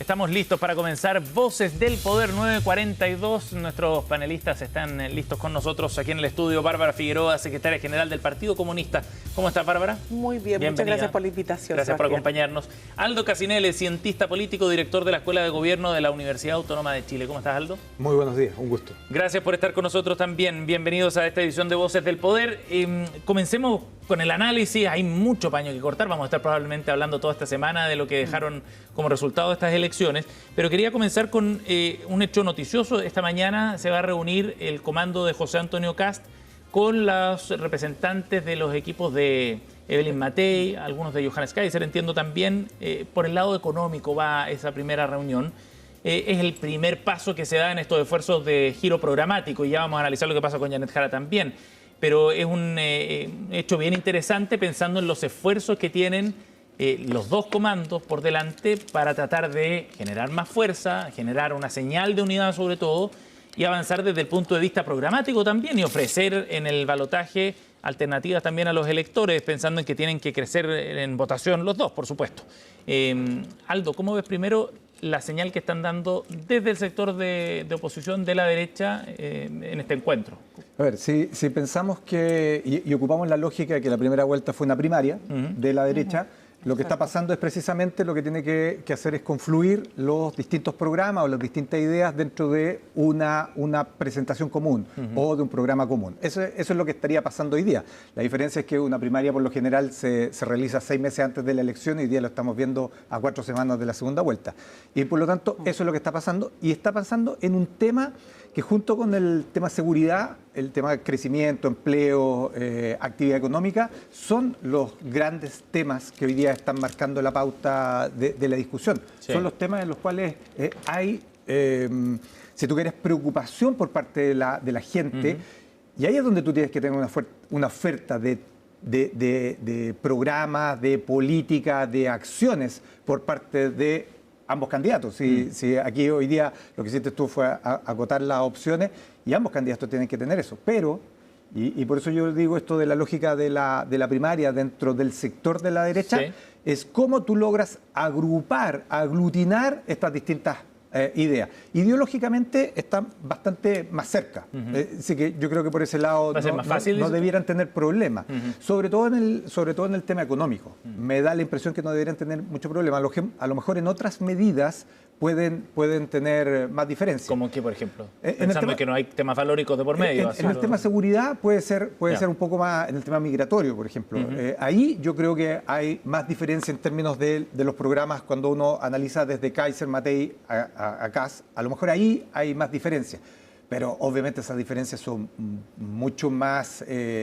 estamos listos para comenzar Voces del Poder 9:42. Nuestros panelistas están listos con nosotros aquí en el estudio. Bárbara Figueroa, secretaria general del Partido Comunista. ¿Cómo estás, Bárbara? Muy bien, Bienvenida. muchas gracias por la invitación. Gracias por Sebastián. acompañarnos. Aldo Casinelli, cientista político, director de la Escuela de Gobierno de la Universidad Autónoma de Chile. ¿Cómo estás, Aldo? Muy buenos días, un gusto. Gracias por estar con nosotros también. Bienvenidos a esta edición de Voces del Poder. Comencemos con el análisis. Hay mucho paño que cortar. Vamos a estar probablemente hablando toda esta semana de lo que dejaron como resultado de estas elecciones. Pero quería comenzar con un hecho noticioso. Esta mañana se va a reunir el comando de José Antonio Kast con los representantes de los equipos de Evelyn Matei, algunos de Johannes Kaiser. Entiendo también por el lado económico va esa primera reunión. Es el primer paso que se da en estos esfuerzos de giro programático y ya vamos a analizar lo que pasa con Janet Jara también. Pero es un hecho bien interesante pensando en los esfuerzos que tienen los dos comandos por delante para tratar de generar más fuerza, generar una señal de unidad sobre todo y avanzar desde el punto de vista programático también y ofrecer en el balotaje alternativas también a los electores, pensando en que tienen que crecer en votación los dos, por supuesto. Aldo, ¿cómo ves primero la señal que están dando desde el sector de oposición de la derecha en este encuentro? A ver, si pensamos que, y ocupamos la lógica de que la primera vuelta fue una primaria de la derecha, lo que está pasando es precisamente lo que tiene que hacer es confluir los distintos programas o las distintas ideas dentro de una presentación común o de un programa común. Eso es lo que estaría pasando hoy día. La diferencia es que una primaria por lo general se realiza 6 meses antes de la elección y hoy día lo estamos viendo a 4 semanas de la segunda vuelta. Y por lo tanto, eso es lo que está pasando y está pasando en un tema que junto con el tema seguridad, el tema de crecimiento, empleo, actividad económica, son los grandes temas que hoy día están marcando la pauta de la discusión. Sí. Son los temas en los cuales hay, si tú quieres, preocupación por parte de la gente, y ahí es donde tú tienes que tener una oferta de programas, de política, de acciones por parte de ambos candidatos. Si aquí hoy día lo que hiciste tú fue acotar las opciones y ambos candidatos tienen que tener eso. Pero, y por eso yo digo esto de la lógica de la primaria dentro del sector de la derecha, sí, es cómo tú logras agrupar, aglutinar estas distintas ideas. Ideológicamente están bastante más cerca. Así que yo creo que por ese lado no debieran tener problemas. Sobre todo en el tema económico. Me da la impresión que no deberían tener mucho problema. A lo mejor en otras medidas pueden tener más diferencias. ¿Cómo qué, por ejemplo? Pensando que no hay temas valóricos de por medio. En el tema de seguridad puede ser un poco más en el tema migratorio, por ejemplo. Ahí yo creo que hay más diferencia en términos de los programas cuando uno analiza desde Kaiser, Matei a Kast. A lo mejor ahí hay más diferencia. Pero obviamente esas diferencias son mucho más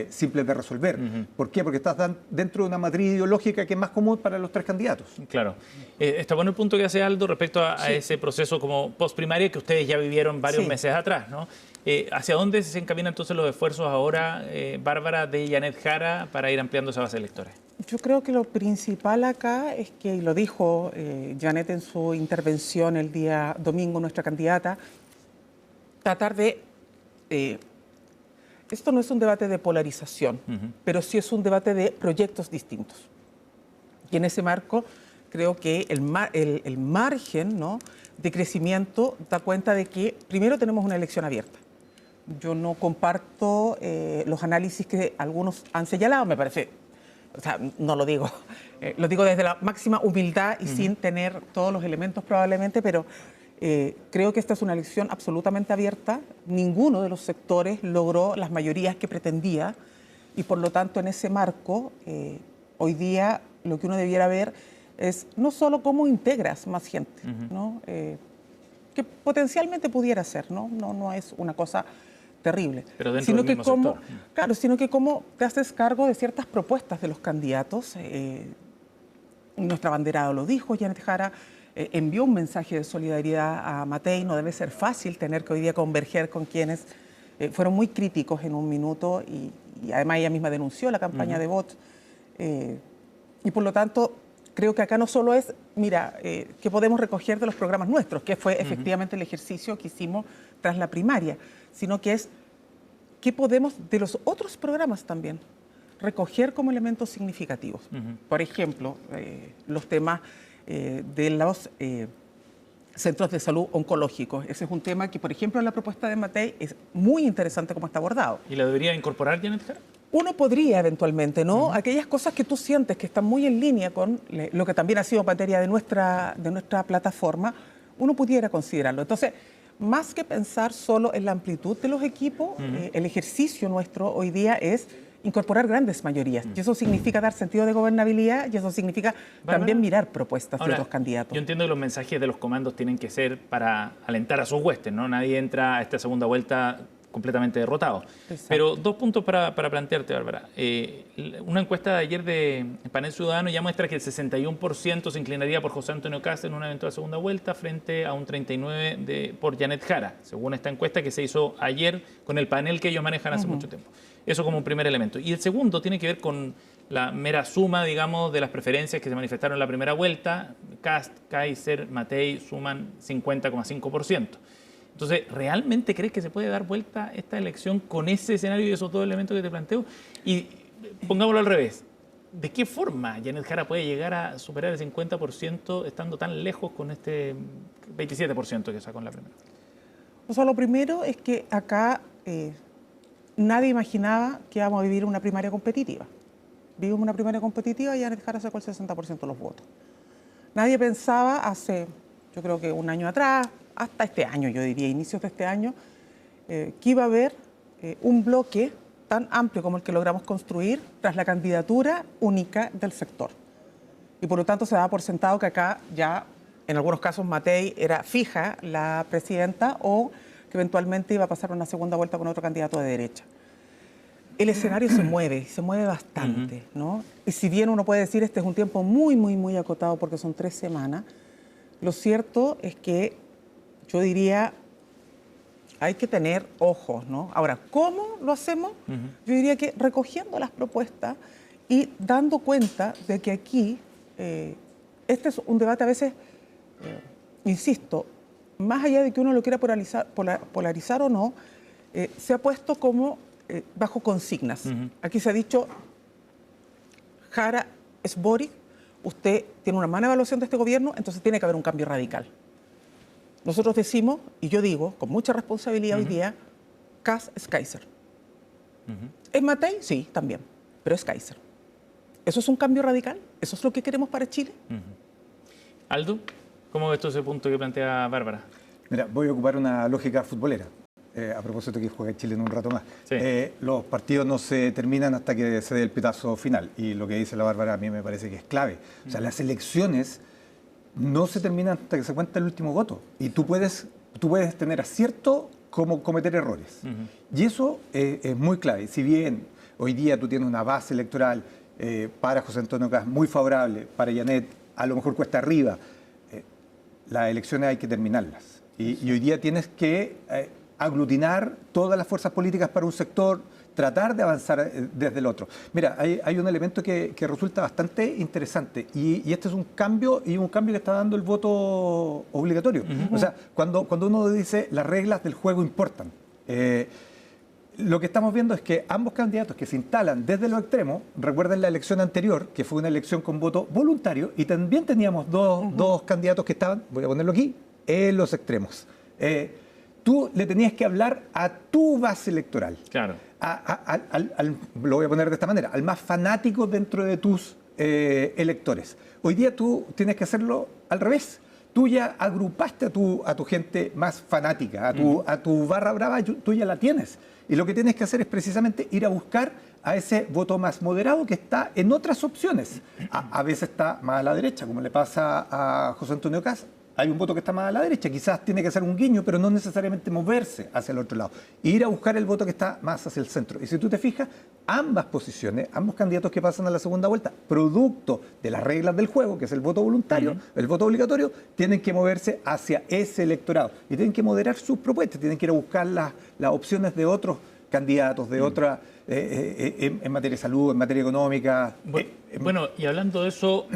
simples de resolver. ¿Por qué? Porque estás dentro de una matriz ideológica que es más común para los tres candidatos. Claro. Está bueno el punto que hace Aldo respecto a ese proceso como postprimaria que ustedes ya vivieron varios meses atrás, ¿no? ¿Hacia dónde se encaminan entonces los esfuerzos ahora, Bárbara, de Janet Jara para ir ampliando esa base de electores? Yo creo que lo principal acá es que, y lo dijo Janet en su intervención el día domingo, nuestra candidata, tratar de... esto no es un debate de polarización, pero sí es un debate de proyectos distintos. Y en ese marco creo que el margen, ¿no?, de crecimiento da cuenta de que primero tenemos una elección abierta. Yo no comparto los análisis que algunos han señalado, me parece, o sea, no lo digo, lo digo desde la máxima humildad y sin tener todos los elementos probablemente, pero... creo que esta es una elección absolutamente abierta. Ninguno de los sectores logró las mayorías que pretendía y por lo tanto en ese marco hoy día lo que uno debiera ver es no solo cómo integras más gente, ¿no? Que potencialmente pudiera ser, no es una cosa terrible, pero dentro del mismo sector. Claro, sino que cómo te haces cargo de ciertas propuestas de los candidatos. Nuestra abanderada lo dijo, Janet Jara envió un mensaje de solidaridad a Matei. No debe ser fácil tener que hoy día converger con quienes fueron muy críticos en un minuto y además ella misma denunció la campaña de bots. Y por lo tanto, creo que acá no solo es, mira, qué podemos recoger de los programas nuestros, que fue efectivamente el ejercicio que hicimos tras la primaria, sino que es qué podemos de los otros programas también recoger como elementos significativos. Por ejemplo, los temas de los centros de salud oncológicos. Ese es un tema que, por ejemplo, en la propuesta de Matei es muy interesante cómo está abordado. ¿Y la debería incorporar Janet Jara? Uno podría eventualmente, ¿no? Aquellas cosas que tú sientes que están muy en línea con lo que también ha sido materia de nuestra plataforma, uno pudiera considerarlo. Entonces, más que pensar solo en la amplitud de los equipos, el ejercicio nuestro hoy día es incorporar grandes mayorías. Y eso significa dar sentido de gobernabilidad y eso significa también mirar propuestas de otros candidatos. Yo entiendo que los mensajes de los comandos tienen que ser para alentar a sus huestes, ¿no? Nadie entra a esta segunda vuelta completamente derrotado. Exacto. Pero 2 puntos para plantearte, Bárbara. Una encuesta de ayer de Panel Ciudadano ya muestra que el 61% se inclinaría por José Antonio Kast en una eventual segunda vuelta frente a un 39% por Janet Jara, según esta encuesta que se hizo ayer con el panel que ellos manejan hace mucho tiempo. Eso como un primer elemento. Y el segundo tiene que ver con la mera suma, digamos, de las preferencias que se manifestaron en la primera vuelta. Kast, Kaiser, Matei suman 50,5%. Entonces, ¿realmente crees que se puede dar vuelta esta elección con ese escenario y esos 2 elementos que te planteo? Y pongámoslo al revés. ¿De qué forma Janet Jara puede llegar a superar el 50% estando tan lejos con este 27% que sacó en la primera? O sea, lo primero es que acá nadie imaginaba que íbamos a vivir una primaria competitiva. Vivimos una primaria competitiva y Janet Jara sacó el 60% de los votos. Nadie pensaba hace, yo creo que un año atrás, hasta este año, yo diría, inicios de este año, que iba a haber un bloque tan amplio como el que logramos construir tras la candidatura única del sector. Y por lo tanto se daba por sentado que acá ya, en algunos casos, Matei era fija la presidenta o que eventualmente iba a pasar una segunda vuelta con otro candidato de derecha. El escenario se mueve bastante, ¿no? Y si bien uno puede decir este es un tiempo muy, muy, muy acotado porque son 3 semanas, lo cierto es que yo diría, hay que tener ojos, ¿no? Ahora, ¿cómo lo hacemos? Yo diría que recogiendo las propuestas y dando cuenta de que aquí, este es un debate a veces, insisto, más allá de que uno lo quiera polarizar o no, se ha puesto como bajo consignas. Aquí se ha dicho, Jara es Boric, usted tiene una mala evaluación de este gobierno, entonces tiene que haber un cambio radical. Nosotros decimos, y yo digo, con mucha responsabilidad hoy día, Kast es Kaiser. ¿Es Matei? Sí, también, pero es Kaiser. ¿Eso es un cambio radical? ¿Eso es lo que queremos para Chile? Aldo, ¿cómo ves tú ese punto que plantea Bárbara? Mira, voy a ocupar una lógica futbolera. A propósito que juega Chile en un rato más. Sí. Los partidos no se terminan hasta que se dé el pitazo final. Y lo que dice la Bárbara a mí me parece que es clave. O sea, las elecciones no se terminan hasta que se cuenta el último voto. Y tú puedes tener acierto como cometer errores. Y eso es muy clave. Si bien hoy día tú tienes una base electoral para José Antonio Kast muy favorable, para Janet a lo mejor cuesta arriba, las elecciones hay que terminarlas. Y hoy día tienes que aglutinar todas las fuerzas políticas para un sector, tratar de avanzar desde el otro. Mira, hay un elemento que resulta bastante interesante y este es un cambio que está dando el voto obligatorio. O sea, cuando uno dice las reglas del juego importan, lo que estamos viendo es que ambos candidatos que se instalan desde los extremos, recuerden la elección anterior, que fue una elección con voto voluntario, y también teníamos dos candidatos que estaban, voy a ponerlo aquí, en los extremos. Tú le tenías que hablar a tu base electoral. Claro. Lo voy a poner de esta manera, al más fanático dentro de tus electores. Hoy día tú tienes que hacerlo al revés. Tú ya agrupaste a tu gente más fanática, a tu barra brava, tú ya la tienes. Y lo que tienes que hacer es precisamente ir a buscar a ese voto más moderado que está en otras opciones. A veces está más a la derecha, como le pasa a José Antonio Kast. Hay un voto que está más a la derecha, quizás tiene que hacer un guiño, pero no necesariamente moverse hacia el otro lado. Ir a buscar el voto que está más hacia el centro. Y si tú te fijas, ambas posiciones, ambos candidatos que pasan a la segunda vuelta, producto de las reglas del juego, que es el voto voluntario, el voto obligatorio, tienen que moverse hacia ese electorado. Y tienen que moderar sus propuestas, tienen que ir a buscar las opciones de otros candidatos, de otra, en materia de salud, en materia económica. Bueno, y hablando de eso...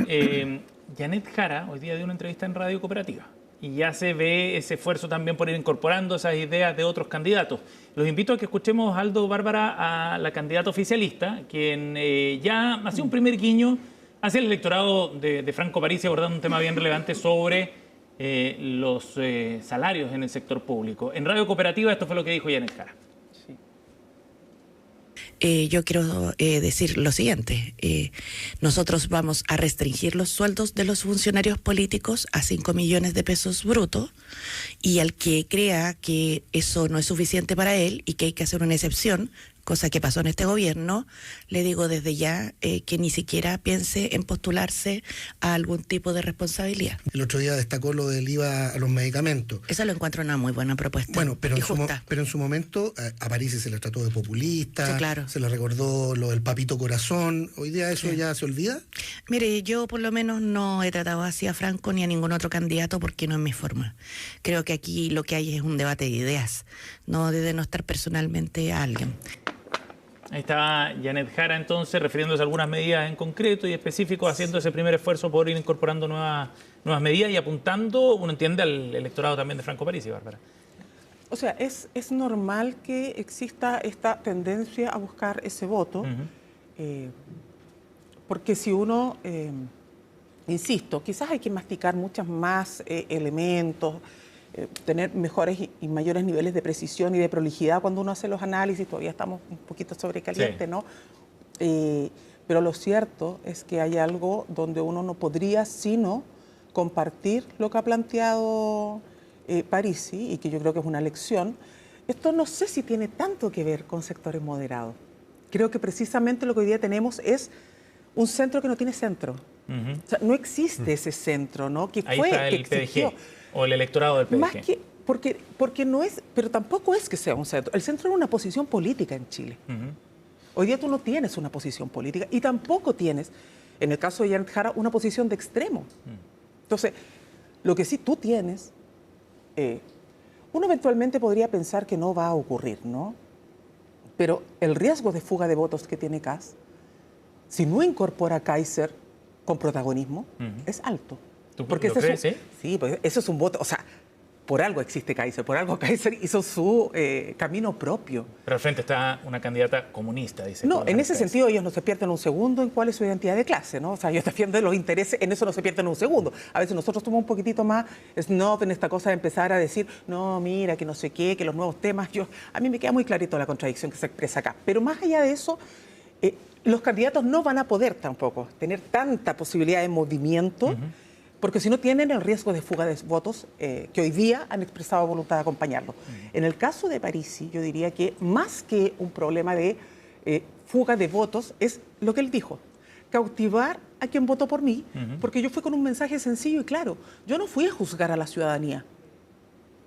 Janet Jara hoy día dio una entrevista en Radio Cooperativa y ya se ve ese esfuerzo también por ir incorporando esas ideas de otros candidatos. Los invito a que escuchemos, Aldo, Bárbara, a la candidata oficialista, quien ya hacía un primer guiño hacia el electorado de Franco Parisi, abordando un tema bien relevante sobre los salarios en el sector público. En Radio Cooperativa esto fue lo que dijo Janet Jara. Yo quiero decir lo siguiente. Nosotros vamos a restringir los sueldos de los funcionarios políticos a 5 millones de pesos brutos, y al que crea que eso no es suficiente para él y que hay que hacer una excepción, cosa que pasó en este gobierno, le digo desde ya que ni siquiera piense en postularse a algún tipo de responsabilidad. El otro día destacó lo del IVA a los medicamentos. Eso lo encuentro una muy buena propuesta. Bueno, pero y en su momento a París se le trató de populista, sí, claro. Se le recordó lo del papito corazón. ¿Hoy día eso ya se olvida? Mire, yo por lo menos no he tratado así a Franco ni a ningún otro candidato porque no es mi forma. Creo que aquí lo que hay es un debate de ideas, no de denostar personalmente a alguien. Ahí estaba Janet Jara entonces refiriéndose a algunas medidas en concreto y específico, haciendo ese primer esfuerzo por ir incorporando nuevas medidas y apuntando, uno entiende, al electorado también de Franco Parisi, Bárbara. O sea, es normal que exista esta tendencia a buscar ese voto, porque si uno, insisto, quizás hay que masticar muchos más elementos, tener mejores y mayores niveles de precisión y de prolijidad cuando uno hace los análisis. Todavía estamos un poquito sobrecalientes, sí, ¿no? Pero lo cierto es que hay algo donde uno no podría sino compartir lo que ha planteado Parisi, y que yo creo que es una lección. Esto no sé si tiene tanto que ver con sectores moderados. Creo que precisamente lo que hoy día tenemos es un centro que no tiene centro. O sea, no existe ese centro, ¿no? Que ahí fue, está el que existió. PDG, o el electorado del PDG. Más que, porque no es, pero tampoco es que sea un centro. El centro es una posición política en Chile. Hoy día tú no tienes una posición política y tampoco tienes, en el caso de Janet Jara, una posición de extremo. Entonces, lo que sí tú tienes, uno eventualmente podría pensar que no va a ocurrir, ¿no? Pero el riesgo de fuga de votos que tiene Kast, si no incorpora a Kaiser con protagonismo, es alto. ¿Tú porque lo crees, sí? Sí, porque eso es un voto, o sea, por algo existe Kaiser, por algo Kaiser hizo su camino propio. Pero al frente está una candidata comunista, dice. No, en ese sentido ellos no se pierden un segundo en cuál es su identidad de clase, ¿no? O sea, ellos defienden los intereses, en eso no se pierden un segundo. A veces nosotros somos un poquitito más snob en esta cosa de empezar a decir, no, mira, que no sé qué, que los nuevos temas, a mí me queda muy clarito la contradicción que se expresa acá. Pero más allá de eso, los candidatos no van a poder tampoco tener tanta posibilidad de movimiento, porque si no tienen el riesgo de fuga de votos que hoy día han expresado voluntad de acompañarlo. En el caso de Parisi, yo diría que más que un problema de fuga de votos, es lo que él dijo, cautivar a quien votó por mí, porque yo fui con un mensaje sencillo y claro. Yo no fui a juzgar a la ciudadanía.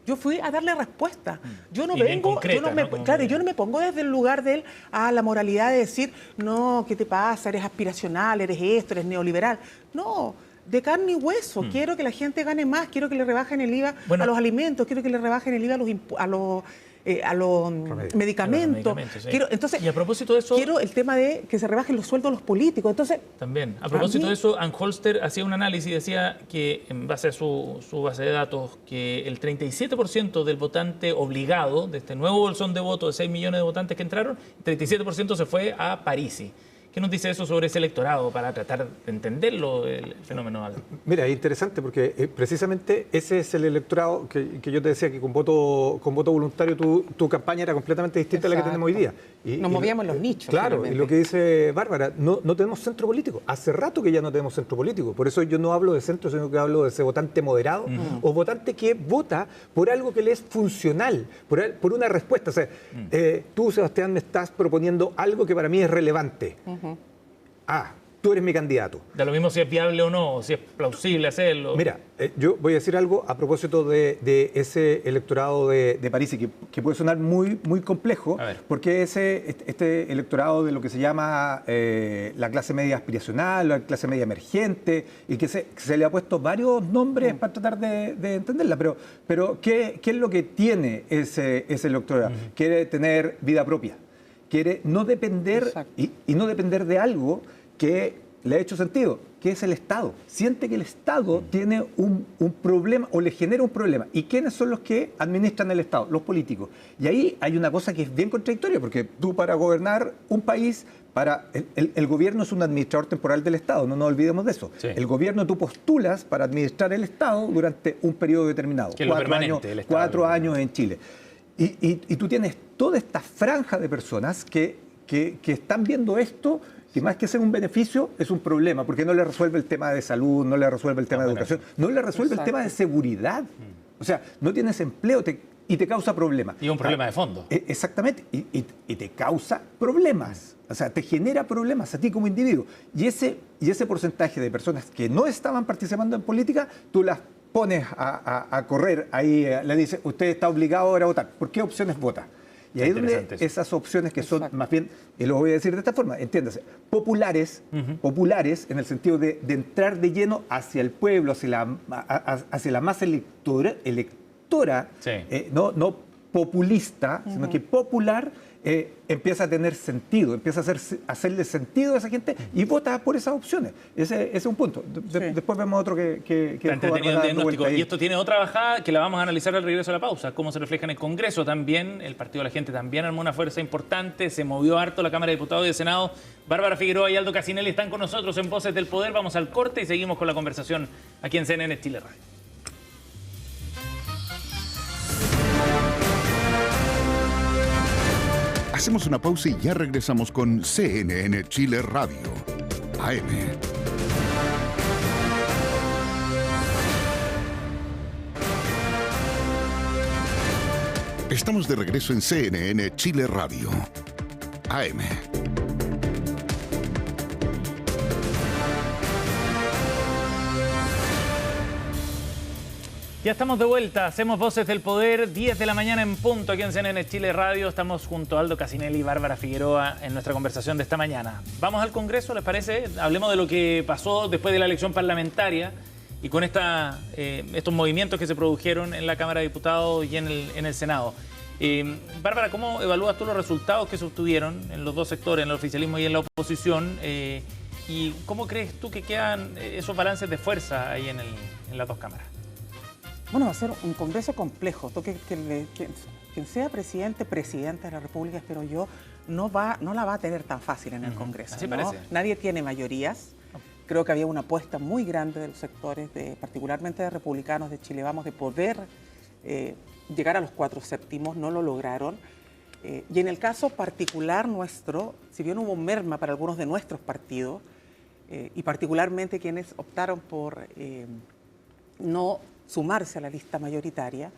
Yo fui a darle respuesta. Yo no vengo, concreta, claro, yo no me pongo desde el lugar de él a la moralidad de decir, no, ¿qué te pasa? Eres aspiracional, eres esto, eres neoliberal. No, de carne y hueso. Quiero que la gente gane más, quiero que le rebajen el IVA a los alimentos, quiero que le rebajen el IVA a los medicamentos. Sí. Entonces, y a propósito de eso, quiero el tema de que se rebajen los sueldos a los políticos. Entonces, también, a propósito de eso, Ann Holster hacía un análisis y decía que, en base a su base de datos, que el 37% del votante obligado, de este nuevo bolsón de votos de 6 millones de votantes que entraron, el 37% se fue a Parisi. ¿Qué nos dice eso sobre ese electorado para tratar de entenderlo, el fenómeno? Mira, es interesante porque precisamente ese es el electorado que yo te decía que con voto voluntario tu campaña era completamente distinta. Exacto. A la que tenemos hoy día. Nos movíamos en los nichos. Claro, finalmente. Y lo que dice Bárbara, no tenemos centro político. Hace rato que ya no tenemos centro político. Por eso yo no hablo de centro, sino que hablo de ese votante moderado o votante que vota por algo que le es funcional, por una respuesta. O sea, tú, Sebastián, me estás proponiendo algo que para mí es relevante. Tú eres mi candidato. Da lo mismo si es viable o no, o si es plausible hacerlo. Mira, yo voy a decir algo a propósito de ese electorado de Parisi, que puede sonar muy, muy complejo, porque este electorado de lo que se llama la clase media aspiracional, la clase media emergente, y que se le ha puesto varios nombres para tratar de entenderla, pero ¿qué es lo que tiene ese electorado? Quiere tener vida propia, quiere no depender y no depender de algo que le ha hecho sentido. que es el Estado. Siente que el Estado tiene un problema o le genera un problema. ¿Y quiénes son los que administran el Estado? Los políticos. Y ahí hay una cosa que es bien contradictoria, porque tú para gobernar un país, el gobierno es un administrador temporal del Estado, no nos olvidemos de eso. Sí. El gobierno tú postulas para administrar el Estado durante un periodo determinado. Que es lo permanente del Estado. 4 años en Chile. Y tú tienes toda esta franja de personas que están viendo esto, que más que ser un beneficio, es un problema, porque no le resuelve el tema de salud, no le resuelve el tema de educación, no le resuelve el tema de seguridad. O sea, no tienes empleo y te causa problemas. Y un problema de fondo. Exactamente, y te causa problemas. O sea, te genera problemas a ti como individuo. Y ese porcentaje de personas que no estaban participando en política, tú las pones a correr, ahí le dices, usted está obligado ahora a votar. ¿Por qué opciones vota? Y ahí es donde esas opciones que son más bien, y lo voy a decir de esta forma, entiéndase, populares en el sentido de entrar de lleno hacia el pueblo, hacia la masa electora, Sí. No populista, sino que popular, empieza a tener sentido, empieza a hacerle sentido a esa gente y vota por esas opciones. Ese es un punto. Después vemos otro que Está entretenido el diagnóstico. ahí. Y esto tiene otra bajada que la vamos a analizar al regreso a la pausa. Cómo se refleja en el Congreso también. El Partido de la Gente también armó una fuerza importante. Se movió harto la Cámara de Diputados y de Senado. Bárbara Figueroa y Aldo Casinelli están con nosotros en Voces del Poder. Vamos al corte y seguimos con la conversación aquí en CNN Chile Radio. Hacemos una pausa y ya regresamos con CNN Chile Radio, AM. Estamos de regreso en CNN Chile Radio, AM. Ya estamos de vuelta, hacemos Voces del Poder, 10 de la mañana en punto aquí en CNN Chile Radio. Estamos junto a Aldo Casinelli y Bárbara Figueroa en nuestra conversación de esta mañana. Vamos al Congreso, ¿les parece? Hablemos de lo que pasó después de la elección parlamentaria y con estos movimientos que se produjeron en la Cámara de Diputados y en el Senado. Bárbara, ¿cómo evalúas tú los resultados que se obtuvieron en los dos sectores, en el oficialismo y en la oposición? ¿Y cómo crees tú que quedan esos balances de fuerza ahí en las dos cámaras? Bueno, va a ser un Congreso complejo. Quien sea presidente de la República, espero yo, no la va a tener tan fácil en el Congreso. Así ¿no? parece. Nadie tiene mayorías. Creo que había una apuesta muy grande de los sectores, particularmente de republicanos de Chile Vamos, de poder llegar a los 4/7, no lo lograron. Y en el caso particular nuestro, si bien hubo merma para algunos de nuestros partidos, y particularmente quienes optaron por no sumarse a la lista mayoritaria,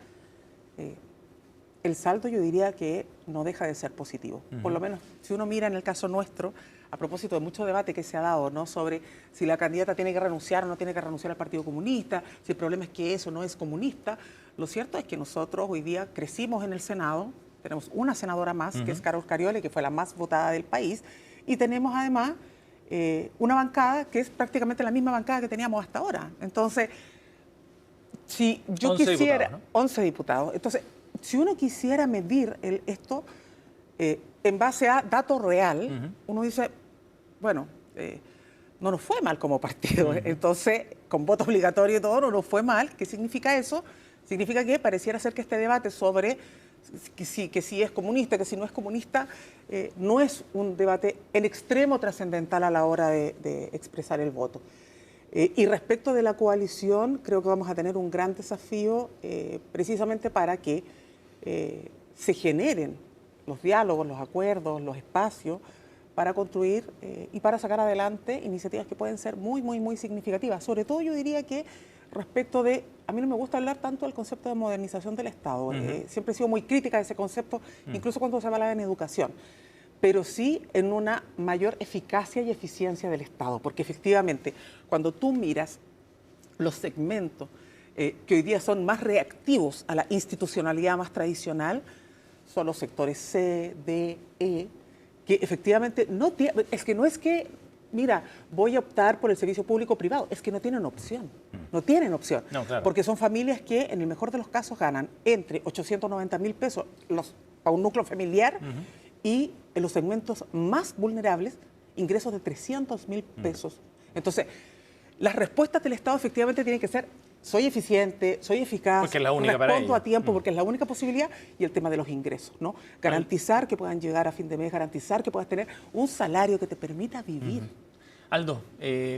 el saldo yo diría que no deja de ser positivo. Por lo menos, si uno mira en el caso nuestro, a propósito de mucho debate que se ha dado, ¿no?, sobre si la candidata tiene que renunciar o no tiene que renunciar al Partido Comunista, si el problema es que eso no es comunista, lo cierto es que nosotros hoy día crecimos en el Senado, tenemos una senadora más, que es Carol Cariole, que fue la más votada del país, y tenemos además una bancada que es prácticamente la misma bancada que teníamos hasta ahora. Entonces, si yo 11 quisiera, diputados, ¿no? 11 diputados. Entonces, si uno quisiera medir esto en base a dato real, uno dice, bueno, no nos fue mal como partido. Entonces, con voto obligatorio y todo, no nos fue mal. ¿Qué significa eso? Significa que pareciera ser que este debate sobre que si es comunista, que si no es comunista, no es un debate en extremo trascendental a la hora de expresar el voto. Y respecto de la coalición, creo que vamos a tener un gran desafío precisamente para que se generen los diálogos, los acuerdos, los espacios para construir y para sacar adelante iniciativas que pueden ser muy, muy, muy significativas. Sobre todo yo diría que respecto de, a mí no me gusta hablar tanto del concepto de modernización del Estado. Siempre he sido muy crítica de ese concepto, incluso cuando se habla en educación. Pero sí en una mayor eficacia y eficiencia del Estado, porque efectivamente cuando tú miras los segmentos que hoy día son más reactivos a la institucionalidad más tradicional, son los sectores C, D, E, que efectivamente no tienen, mira, voy a optar por el servicio público privado, es que no tienen opción, no tienen opción, No, claro. porque son familias que en el mejor de los casos ganan entre 890.000 pesos para un núcleo familiar y en los segmentos más vulnerables ingresos de 300.000 pesos. Entonces, las respuestas del Estado efectivamente tienen que ser: soy eficiente, soy eficaz, porque es la única para respondo ello. a tiempo porque es la única posibilidad, y el tema de los ingresos, ¿no? Garantizar que puedan llegar a fin de mes, garantizar que puedas tener un salario que te permita vivir. Aldo,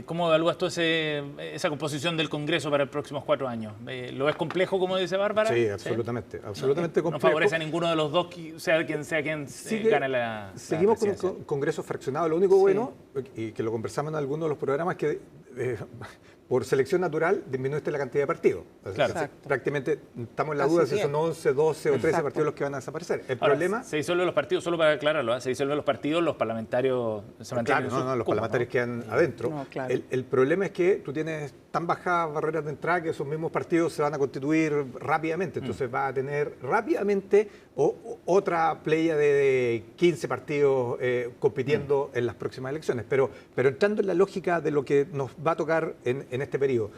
¿cómo evalúas tú esa composición del Congreso para los próximos 4 años? ¿Lo ves complejo, como dice Bárbara? Sí, absolutamente, absolutamente complejo. No favorece a ninguno de los dos, sea quien gane la Seguimos con presidencia. un Congreso fraccionado. Lo único bueno, y que lo conversamos en algunos de los programas, es que por selección natural disminuiste la cantidad de partidos. Claro. Prácticamente estamos en la duda si son 11, 12 o 13 partidos los que van a desaparecer. El Ahora, problema... se disuelven los partidos, solo para aclararlo, se disuelven los partidos, los parlamentarios se mantienen en sus los cupos, parlamentarios quedan adentro. No, claro. El problema es que tú tienes tan bajas barreras de entrada que esos mismos partidos se van a constituir rápidamente. Entonces va a tener rápidamente otra playa de 15 partidos compitiendo en las próximas elecciones. Pero entrando en la lógica de lo que nos va a tocar en este periodo,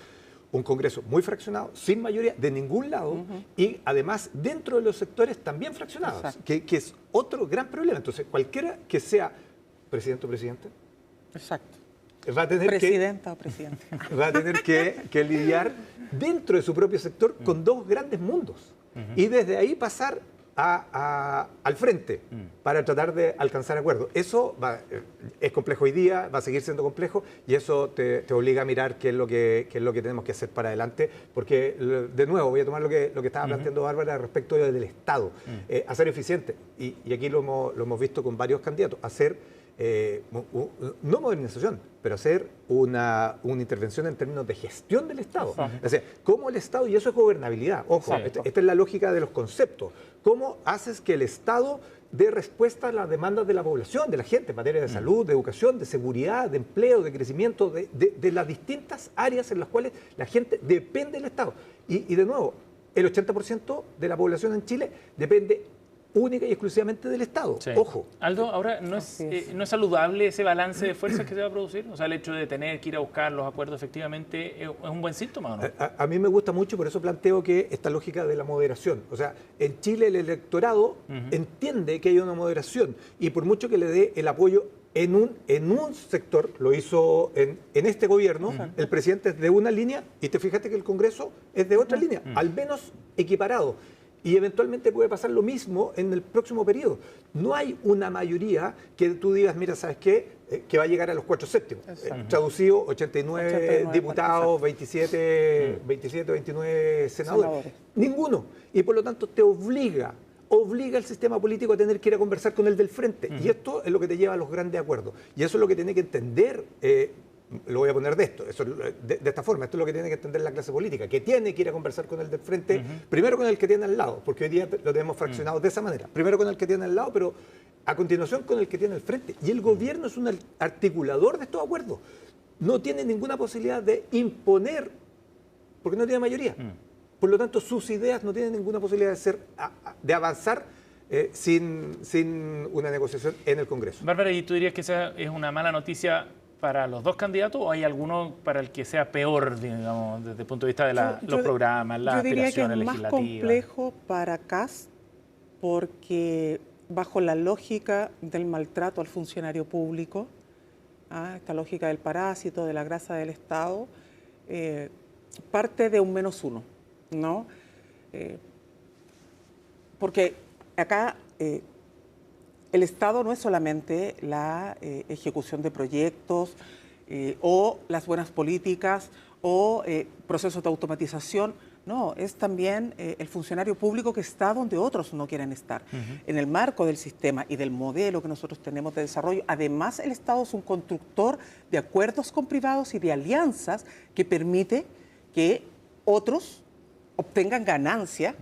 un Congreso muy fraccionado, sin mayoría de ningún lado, y además dentro de los sectores también fraccionados, que es otro gran problema. Entonces, cualquiera que sea presidente o presidente, Exacto. va a tener Presidenta o presidente. va a tener que lidiar dentro de su propio sector con dos grandes mundos, y desde ahí pasar al frente para tratar de alcanzar acuerdos. Eso es complejo hoy día, va a seguir siendo complejo, y eso te obliga a mirar qué es lo que tenemos que hacer para adelante, porque de nuevo voy a tomar lo que estaba planteando Bárbara respecto del Estado, hacer eficiente, y aquí lo hemos visto con varios candidatos, hacer no modernización, pero hacer una intervención en términos de gestión del Estado. O sea, cómo el Estado, y eso es gobernabilidad, ojo, esta es la lógica de los conceptos, cómo haces que el Estado dé respuesta a las demandas de la población, de la gente, en materia de salud, de educación, de seguridad, de empleo, de crecimiento, de las distintas áreas en las cuales la gente depende del Estado. Y de nuevo, el 80% de la población en Chile depende única y exclusivamente del Estado. Sí. Ojo. Aldo, ahora, ¿no es saludable ese balance de fuerzas que se va a producir? O sea, el hecho de tener que ir a buscar los acuerdos, efectivamente, ¿es un buen síntoma o no? A mí me gusta mucho, por eso planteo que esta lógica de la moderación. O sea, en Chile el electorado entiende que hay una moderación, y por mucho que le dé el apoyo en un sector, lo hizo en este gobierno, el presidente es de una línea, y te fijaste que el Congreso es de otra línea, al menos equiparado. Y eventualmente puede pasar lo mismo en el próximo periodo. No hay una mayoría que tú digas, mira, ¿sabes qué? Que va a llegar a los 4/7. Traducido, 89 diputados, 27, 29 senadores. Ninguno. Y por lo tanto te obliga el sistema político a tener que ir a conversar con el del frente. Y esto es lo que te lleva a los grandes acuerdos. Y eso es lo que tiene que entender... lo voy a poner de esta forma, esto es lo que tiene que entender la clase política, que tiene que ir a conversar con el del frente, primero con el que tiene al lado, porque hoy día lo tenemos fraccionado de esa manera, primero con el que tiene al lado, pero a continuación con el que tiene al frente. Y el gobierno es un articulador de estos acuerdos, no tiene ninguna posibilidad de imponer, porque no tiene mayoría. Por lo tanto, sus ideas no tienen ninguna posibilidad de avanzar sin una negociación en el Congreso. Bárbara, ¿y tú dirías que esa es una mala noticia para los dos candidatos, o hay alguno para el que sea peor, digamos, desde el punto de vista de los programas, las aspiraciones legislativas? Yo diría que es más complejo para Kast, porque bajo la lógica del maltrato al funcionario público, esta lógica del parásito, de la grasa del Estado, parte de un -1, ¿no? Porque acá... el Estado no es solamente la ejecución de proyectos o las buenas políticas o procesos de automatización. No, es también el funcionario público que está donde otros no quieren estar. En el marco del sistema y del modelo que nosotros tenemos de desarrollo, además el Estado es un constructor de acuerdos con privados y de alianzas que permite que otros obtengan ganancia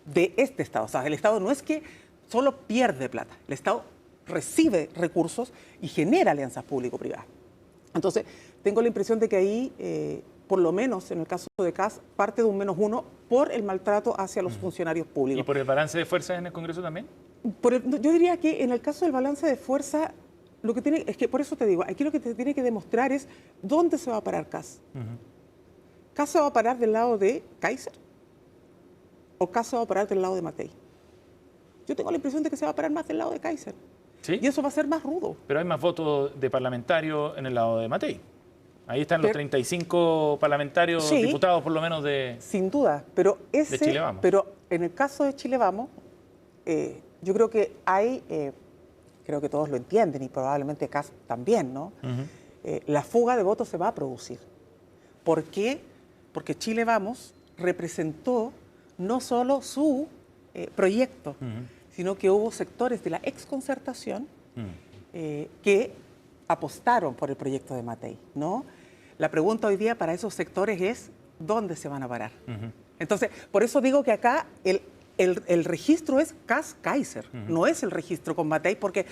de este Estado. O sea, el Estado no es que solo pierde plata, el Estado recibe recursos y genera alianzas público-privadas. Entonces, tengo la impresión de que ahí, por lo menos en el caso de Kast, parte de un -1 por el maltrato hacia los funcionarios públicos. ¿Y por el balance de fuerzas en el Congreso también? Yo diría que en el caso del balance de fuerza, lo que tiene, es que por eso te digo, aquí lo que te tiene que demostrar es dónde se va a parar Kast. ¿Kast se va a parar del lado de Kaiser? ¿O Kast se va a parar del lado de Matei? Yo tengo la impresión de que se va a parar más del lado de Kaiser. ¿Sí? Y eso va a ser más rudo. Pero hay más votos de parlamentarios en el lado de Matei. Ahí están los 35 parlamentarios, Sí. diputados por lo menos de... Sin duda, pero Chile Vamos. pero en el caso de Chile Vamos, yo creo que hay, creo que todos lo entienden y probablemente Kast también, ¿no? La fuga de votos se va a producir. ¿Por qué? Porque Chile Vamos representó no solo su proyecto, sino que hubo sectores de la exconcertación que apostaron por el proyecto de Matei, ¿no? La pregunta hoy día para esos sectores es, ¿dónde se van a parar? Entonces, por eso digo que acá el registro es Kast-Kaiser, no es el registro con Matei, porque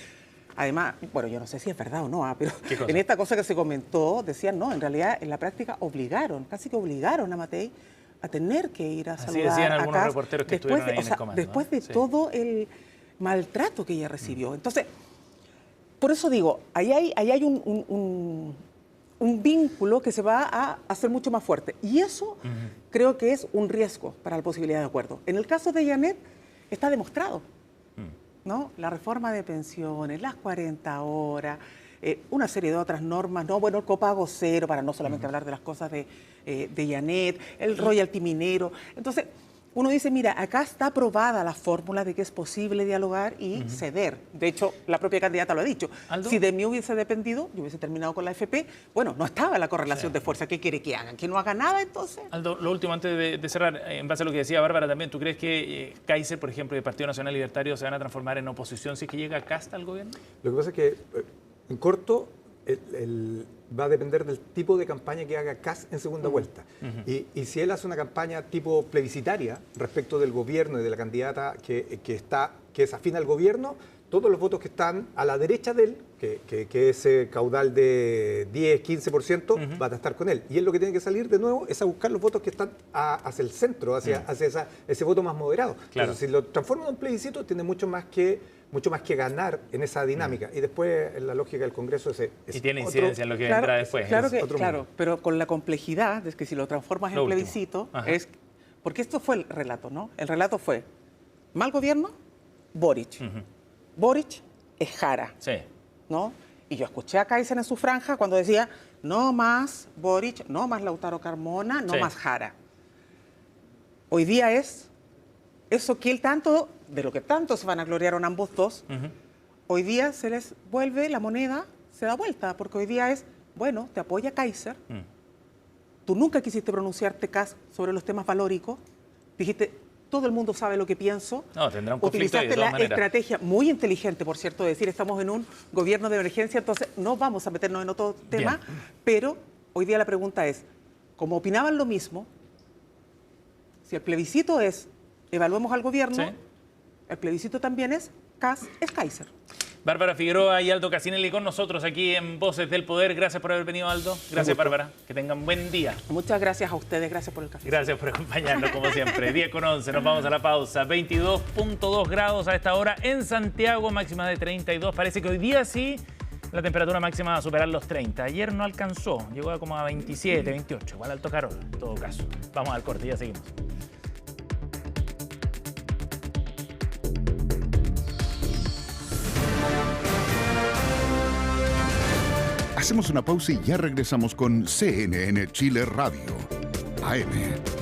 además, bueno, yo no sé si es verdad o no, pero en esta cosa que se comentó, decían, no, en realidad en la práctica casi que obligaron a Matei a tener que ir a saludar decían a algunos Kast reporteros que estuvieron ahí en el comando, después de Sí. todo el maltrato que ella recibió. Entonces, por eso digo, ahí hay un vínculo que se va a hacer mucho más fuerte. Y eso creo que es un riesgo para la posibilidad de acuerdo. En el caso de Janet está demostrado, ¿no? La reforma de pensiones, las 40 horas, una serie de otras normas, ¿no? Bueno, el copago cero, para no solamente hablar de las cosas de Janet, el royalty minero. Entonces, uno dice, mira, acá está aprobada la fórmula de que es posible dialogar y ceder. De hecho, la propia candidata lo ha dicho. ¿Aldo? Si de mí hubiese dependido, yo hubiese terminado con la AFP, bueno, no estaba la correlación de fuerza. ¿Qué quiere que hagan? ¿Que no haga nada entonces? Aldo, lo último antes de cerrar, en base a lo que decía Bárbara también, ¿tú crees que Kaiser, por ejemplo, y el Partido Nacional Libertario se van a transformar en oposición si es que llega Kast al gobierno? Lo que pasa es que, en corto, va a depender del tipo de campaña que haga Kast en segunda vuelta. Y si él hace una campaña tipo plebiscitaria respecto del gobierno y de la candidata que es afín al gobierno, todos los votos que están a la derecha de él, que ese caudal de 10, 15%, van a estar con él. Y él lo que tiene que salir de nuevo es a buscar los votos que están hacia el centro, hacia ese voto más moderado. Claro. Entonces, si lo transforma en un plebiscito, tiene mucho más que ganar en esa dinámica. Y después, en la lógica del Congreso, Y tiene incidencia en lo que vendrá después. Claro, pero con la complejidad de que si lo transformas en plebiscito, es... Porque esto fue el relato, ¿no? El relato fue, mal gobierno, Boric. Boric es Jara, Sí. ¿no? Y yo escuché a Kaiser en su franja cuando decía, no más Boric, no más Lautaro Carmona, no Sí. más Jara. Hoy día es eso que él tanto, de lo que tanto se van a gloriar ambos dos, hoy día se les vuelve la moneda, se da vuelta, porque hoy día es, bueno, te apoya Kaiser, tú nunca quisiste pronunciarte, Kast, sobre los temas valóricos, dijiste, todo el mundo sabe lo que pienso. No, tendrá un conflicto ahí, de Utilizaste todas la maneras. estrategia muy inteligente, por cierto, de decir estamos en un gobierno de emergencia, entonces no vamos a meternos en otro tema, pero hoy día la pregunta es, como opinaban lo mismo, si el plebiscito es evaluemos al gobierno, Sí. el plebiscito también es Kast es Kaiser. Bárbara Figueroa y Aldo Casinelli con nosotros aquí en Voces del Poder. Gracias por haber venido, Aldo. Gracias, Bárbara. Que tengan buen día. Muchas gracias a ustedes, gracias por el café. Gracias por acompañarnos, como siempre. 10:11, nos vamos a la pausa. 22.2 grados a esta hora en Santiago, máxima de 32. Parece que hoy día sí la temperatura máxima va a superar los 30. Ayer no alcanzó, llegó a como a 27, 28. Igual Alto Carol, en todo caso. Vamos al corte, ya seguimos. Hacemos una pausa y ya regresamos con CNN Chile Radio, AM.